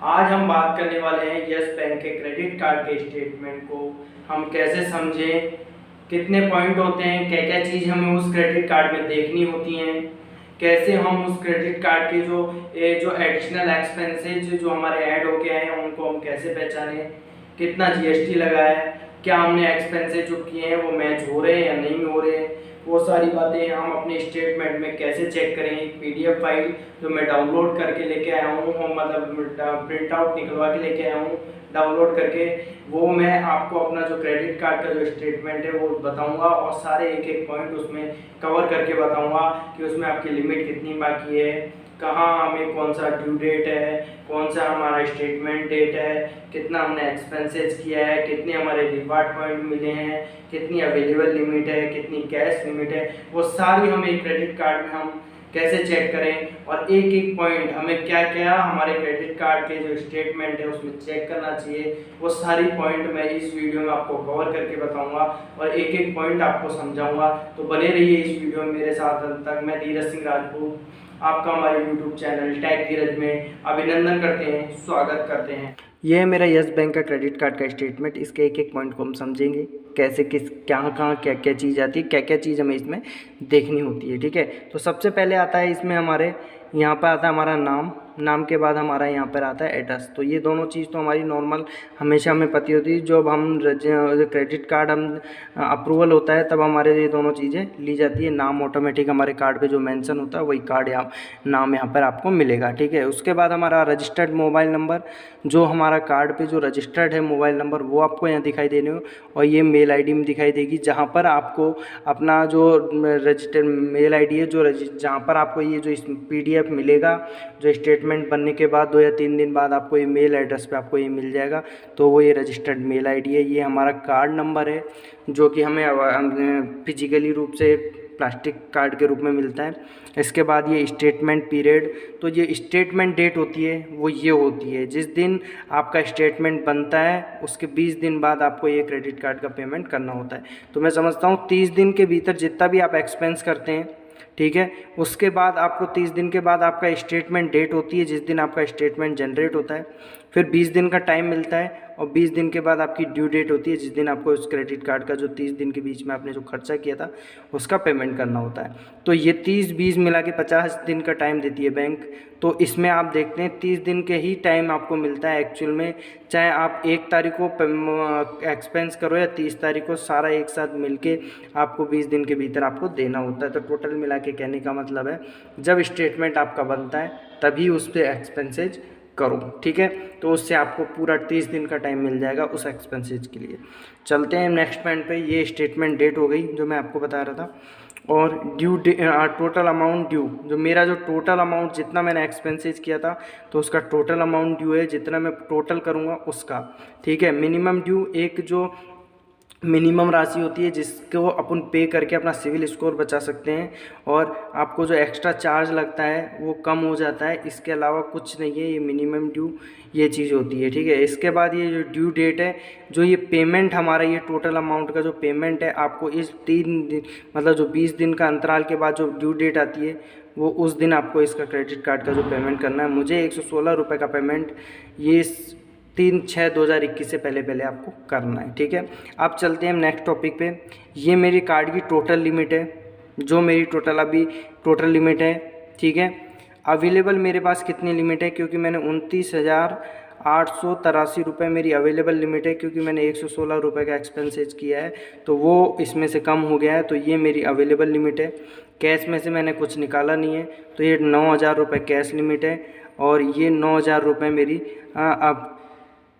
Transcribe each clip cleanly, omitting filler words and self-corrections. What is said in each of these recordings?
आज हम बात करने वाले हैं यस बैंक के क्रेडिट कार्ड के स्टेटमेंट को हम कैसे समझें, कितने पॉइंट होते हैं, क्या क्या चीज़ हमें उस क्रेडिट कार्ड में देखनी होती हैं, कैसे हम उस क्रेडिट कार्ड के जो एडिशनल एक्सपेंसेस जो हमारे ऐड होके आए हैं उनको हम कैसे पहचानें, कितना जीएसटी लगा है, क्या हमने एक्सपेंसेस जो किए हैं वो मैच हो रहे हैं या नहीं हो रहे हैं, वो सारी बातें हम अपने स्टेटमेंट में कैसे चेक करें। एक पीडीएफ फाइल जो मैं डाउनलोड करके लेके आया हूँ, मतलब प्रिंट आउट निकलवा के लेके आया हूँ डाउनलोड करके, वो मैं आपको अपना जो क्रेडिट कार्ड का जो स्टेटमेंट है वो बताऊंगा और सारे एक एक पॉइंट उसमें कवर करके बताऊंगा कि उसमें आपकी लिमिट कितनी बाकी है, कहाँ हमें कौन सा ड्यू डेट है, कौन सा हमारा स्टेटमेंट डेट है, कितना हमने एक्सपेंसेस किया है, कितने हमारे रिवार्ड पॉइंट मिले हैं, कितनी अवेलेबल लिमिट है, कितनी कैश लिमिट है, वो सारी हम एक क्रेडिट कार्ड में हम कैसे चेक करें और एक एक पॉइंट हमें क्या क्या हमारे क्रेडिट कार्ड के जो स्टेटमेंट है उसमें चेक करना चाहिए, वो सारी पॉइंट मैं इस वीडियो में आपको कवर करके बताऊंगा और एक एक पॉइंट आपको समझाऊंगा। तो बने रहिए इस वीडियो में मेरे साथ अंत तक। मैं धीरज सिंह राजपूत आपका हमारे यूट्यूब चैनल टैग धीरज में अभिनंदन करते हैं, स्वागत करते हैं। ये है मेरा यस बैंक का क्रेडिट कार्ड का स्टेटमेंट। इसके एक एक पॉइंट को हम समझेंगे, कैसे किस कहाँ कहाँ क्या क्या चीज़ आती है, क्या क्या चीज़ हमें इसमें देखनी होती है। ठीक है, तो सबसे पहले आता है इसमें हमारे यहाँ पर आता है हमारा नाम के बाद हमारा यहाँ पर आता है एड्रेस। तो ये दोनों चीज़ तो हमारी नॉर्मल हमेशा हमें पता होती है। जब हम क्रेडिट कार्ड हम अप्रूवल होता है तब हमारे ये दोनों चीज़ें ली जाती है। नाम ऑटोमेटिक हमारे कार्ड पे जो मेंशन होता है वही कार्ड नाम यहाँ पर आपको मिलेगा। ठीक है, उसके बाद हमारा रजिस्टर्ड मोबाइल नंबर, जो हमारा कार्ड पे जो रजिस्टर्ड है मोबाइल नंबर वो आपको यहाँ दिखाई देने हो और ये मेल आईडी में दिखाई देगी, जहाँ पर आपको अपना जो रजिस्टर्ड मेल आईडी है जहाँ पर आपको ये जो पीडीएफ मिलेगा, जो स्टेटमेंट बनने के बाद 2 या 3 दिन बाद आपको ये मेल एड्रेस पे आपको ये मिल जाएगा। तो वो ये रजिस्टर्ड मेल आईडी है। ये हमारा कार्ड नंबर है जो कि हमें फिजिकली रूप से प्लास्टिक कार्ड के रूप में मिलता है। इसके बाद ये स्टेटमेंट पीरियड, तो ये स्टेटमेंट डेट होती है वो ये होती है जिस दिन आपका स्टेटमेंट बनता है उसके 20 दिन बाद आपको ये क्रेडिट कार्ड का पेमेंट करना होता है। तो मैं समझता हूँ 30 दिन के भीतर जितना भी आप एक्सपेंस करते हैं, ठीक है, उसके बाद आपको 30 दिन के बाद आपका स्टेटमेंट डेट होती है जिस दिन आपका स्टेटमेंट जनरेट होता है। फिर 20 दिन का टाइम मिलता है और 20 दिन के बाद आपकी ड्यू डेट होती है जिस दिन आपको उस क्रेडिट कार्ड का जो 30 दिन के बीच में आपने जो खर्चा किया था उसका पेमेंट करना होता है। तो ये 30-20 मिला के 50 दिन का टाइम देती है बैंक। तो इसमें आप देखते हैं 30 दिन के ही टाइम आपको मिलता है एक्चुअल में, चाहे आप 1 तारीख को एक्सपेंस करो या 30 तारीख को, सारा एक साथ मिलके आपको 20 दिन के भीतर आपको देना होता है। तो टोटल मिला के कहने का मतलब है जब स्टेटमेंट आपका बनता है तभी उस पर एक्सपेंसेज करो। ठीक है, तो उससे आपको पूरा 30 दिन का टाइम मिल जाएगा उस एक्सपेंसेज के लिए। चलते हैं नेक्स्ट पॉइंट पे। ये स्टेटमेंट डेट हो गई जो मैं आपको बता रहा था, और टोटल अमाउंट ड्यू, जो मेरा जो टोटल अमाउंट जितना मैंने एक्सपेंसेस किया था तो उसका टोटल अमाउंट ड्यू है, जितना मैं टोटल करूँगा उसका। ठीक है, मिनिमम ड्यू, एक जो मिनिमम राशि होती है जिसको अपन पे करके अपना सिविल स्कोर बचा सकते हैं और आपको जो एक्स्ट्रा चार्ज लगता है वो कम हो जाता है। इसके अलावा कुछ नहीं है, ये मिनिमम ड्यू ये चीज़ होती है। ठीक है, इसके बाद ये जो ड्यू डेट है, जो ये पेमेंट हमारा ये टोटल अमाउंट का जो पेमेंट है आपको इस 3 दिन मतलब जो 20 दिन का अंतराल के बाद जो ड्यू डेट आती है वो उस दिन आपको इसका क्रेडिट कार्ड का जो पेमेंट करना है। मुझे 116 रुपये का पेमेंट ये 3/6/2021 से पहले आपको करना है। ठीक है, अब चलते हैं हम नेक्स्ट टॉपिक पे। ये मेरी कार्ड की टोटल लिमिट है, जो मेरी टोटल लिमिट है। ठीक है, अवेलेबल मेरे पास कितनी लिमिट है, क्योंकि मैंने 29,883 रुपये मेरी अवेलेबल लिमिट है, क्योंकि मैंने 116 रुपये का एक्सपेंसेज किया है तो वो इसमें से कम हो गया है। तो ये मेरी अवेलेबल लिमिट है। कैश में से मैंने कुछ निकाला नहीं है तो ये 9,000 रुपये कैश लिमिट है और ये 9,000 रुपये मेरी अब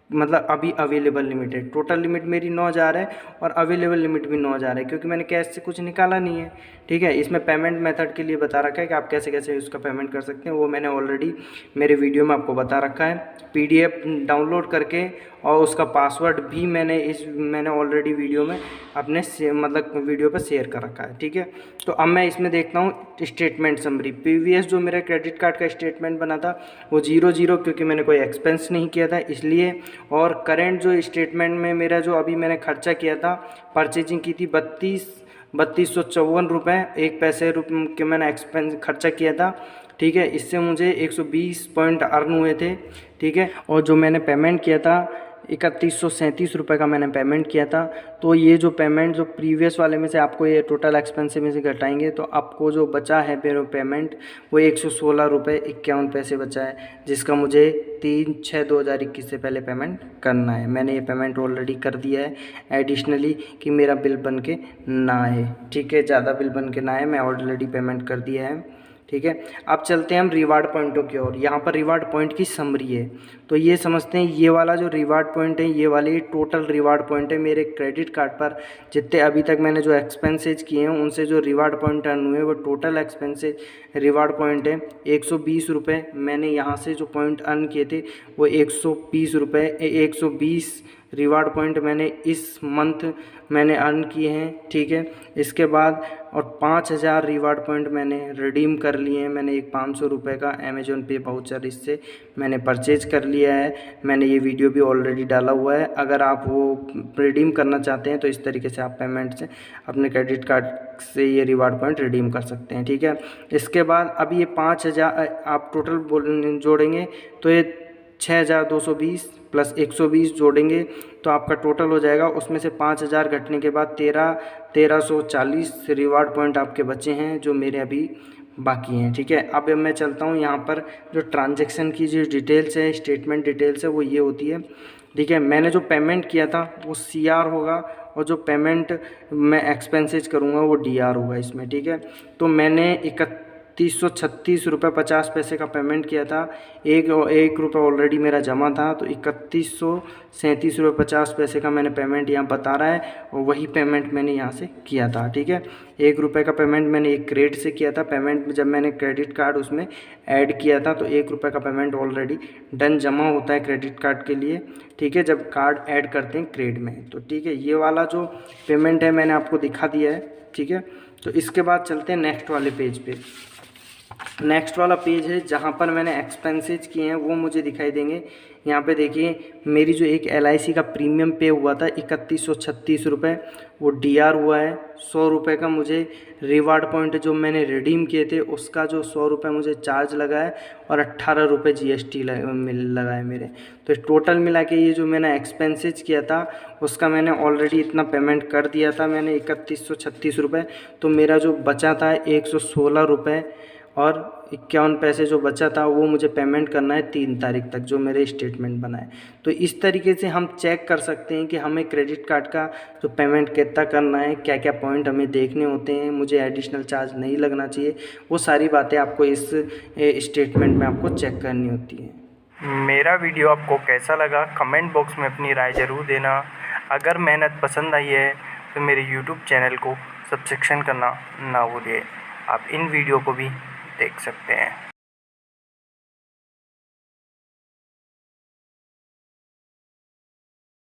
मतलब अभी अवेलेबल लिमिट है। टोटल लिमिट मेरी 9,000 है और अवेलेबल लिमिट भी 9,000 है, क्योंकि मैंने कैश से कुछ निकाला नहीं है। ठीक है, इसमें पेमेंट मेथड के लिए बता रखा है कि आप कैसे कैसे उसका पेमेंट कर सकते हैं, वो मैंने ऑलरेडी मेरे वीडियो में आपको बता रखा है। पीडीएफ डाउनलोड करके और उसका पासवर्ड भी मैंने ऑलरेडी वीडियो में अपने मतलब वीडियो पर शेयर कर रखा है। ठीक है, तो अब मैं इसमें देखता हूँ स्टेटमेंट समरी। प्रीवियस जो मेरा क्रेडिट कार्ड का स्टेटमेंट बना था वो 0 क्योंकि मैंने कोई एक्सपेंस नहीं किया था इसलिए। और करेंट जो स्टेटमेंट में मेरा जो अभी मैंने खर्चा किया था, परचेजिंग की थी 32,54 रुपये 1 पैसे के मैंने एक्सपेंस खर्चा किया था। ठीक है। इससे मुझे 120 पॉइंट अर्न हुए थे, ठीक है। और जो मैंने पेमेंट किया था 3137 रुपये का मैंने पेमेंट किया था। तो ये जो पेमेंट जो प्रीवियस वाले में से आपको ये टोटल एक्सपेंस में से घटाएंगे तो आपको जो बचा है मेरा पेमेंट वो 116 रुपये 51 पैसे बचा है, जिसका मुझे 3/6/2021 से पहले पेमेंट करना है। मैंने ये पेमेंट ऑलरेडी कर दिया है एडिशनली कि मेरा बिल बन के ना आए, ठीक है, ज़्यादा बिल बन के ना आए, मैं ऑलरेडी पेमेंट कर दिया है, ठीक है। अब चलते हैं हम रिवार्ड पॉइंटों की ओर। यहाँ पर रिवार्ड पॉइंट की समरी है, तो ये समझते हैं ये वाला जो रिवार्ड पॉइंट है ये वाले टोटल रिवार्ड पॉइंट है मेरे क्रेडिट कार्ड पर। जितने अभी तक मैंने जो एक्सपेंसेज किए हैं उनसे जो रिवार्ड पॉइंट अर्न हुए वो टोटल एक्सपेंसेज रिवार्ड पॉइंट है 120 रुपये। मैंने यहाँ से जो पॉइंट अर्न किए थे वो 120 रुपये 120 रिवार्ड पॉइंट मैंने इस मंथ मैंने अर्न किए हैं, ठीक है। इसके बाद और 5000 रिवार्ड पॉइंट मैंने रिडीम कर लिए हैं। मैंने एक 500 रुपये का अमेजोन पे वाउचर इससे मैंने परचेज कर लिया है। मैंने ये वीडियो भी ऑलरेडी डाला हुआ है। अगर आप वो रिडीम करना चाहते हैं तो इस तरीके से आप पेमेंट से अपने क्रेडिट कार्ड से ये रिवार्ड पॉइंट रिडीम कर सकते हैं, ठीक है। इसके बाद अब ये 5000 आप टोटल जोड़ेंगे तो ये 6220 प्लस 120 जोड़ेंगे तो आपका टोटल हो जाएगा। उसमें से 5000 घटने के बाद 1340 रिवार्ड पॉइंट आपके बचे हैं जो मेरे अभी बाकी हैं, ठीक है। अब मैं चलता हूँ यहाँ पर जो ट्रांजैक्शन की जो डिटेल्स है, स्टेटमेंट डिटेल्स है, वो ये होती है, ठीक है। मैंने जो पेमेंट किया था वो CR होगा और जो पेमेंट मैं एक्सपेंसेज करूँगा वो DR होगा इसमें, ठीक है। तो मैंने 3136 रुपये 50 पैसे का पेमेंट किया था। एक रुपये ऑलरेडी मेरा जमा था, तो 3137 रुपये 50 पैसे का मैंने पेमेंट यहाँ बता रहा है और वही पेमेंट मैंने यहाँ से किया था, ठीक है। 1 रुपये का पेमेंट मैंने एक क्रेडिट से किया था। पेमेंट जब मैंने क्रेडिट कार्ड उसमें ऐड किया था तो 1 रुपये का पेमेंट ऑलरेडी डन जमा होता है क्रेडिट कार्ड के लिए, ठीक है, जब कार्ड ऐड करते हैं क्रेडिट में, तो ठीक है। ये वाला जो पेमेंट है मैंने आपको दिखा दिया है, ठीक है। तो इसके बाद चलते हैं नेक्स्ट वाले पेज पे। नेक्स्ट वाला पेज है जहाँ पर मैंने एक्सपेंसेज किए हैं वो मुझे दिखाई देंगे। यहाँ पे देखिए मेरी जो एक LIC का प्रीमियम पे हुआ था 3136 रुपये, वो DR हुआ है। 100 रुपये का मुझे रिवार्ड पॉइंट जो मैंने रिडीम किए थे उसका जो 100 रुपये मुझे चार्ज लगा है और 18 रुपये GST लगा है मेरे। तो टोटल मिला के ये जो मैंने एक्सपेंसेज किया था उसका मैंने ऑलरेडी इतना पेमेंट कर दिया था मैंने 3136 रुपये। तो मेरा जो बचा था 116 रुपये और 51 पैसे जो बचा था वो मुझे पेमेंट करना है 3 तारीख तक, जो मेरे स्टेटमेंट बना है। तो इस तरीके से हम चेक कर सकते हैं कि हमें क्रेडिट कार्ड का जो पेमेंट कितना करना है, क्या क्या पॉइंट हमें देखने होते हैं, मुझे एडिशनल चार्ज नहीं लगना चाहिए, वो सारी बातें आपको इस स्टेटमेंट में आपको चेक करनी होती है। मेरा वीडियो आपको कैसा लगा कमेंट बॉक्स में अपनी राय ज़रूर देना। अगर मेहनत पसंद आई है तो मेरे YouTube चैनल को सब्सक्रिप्शन करना ना भूलिए। आप इन वीडियो को भी देख सकते हैं।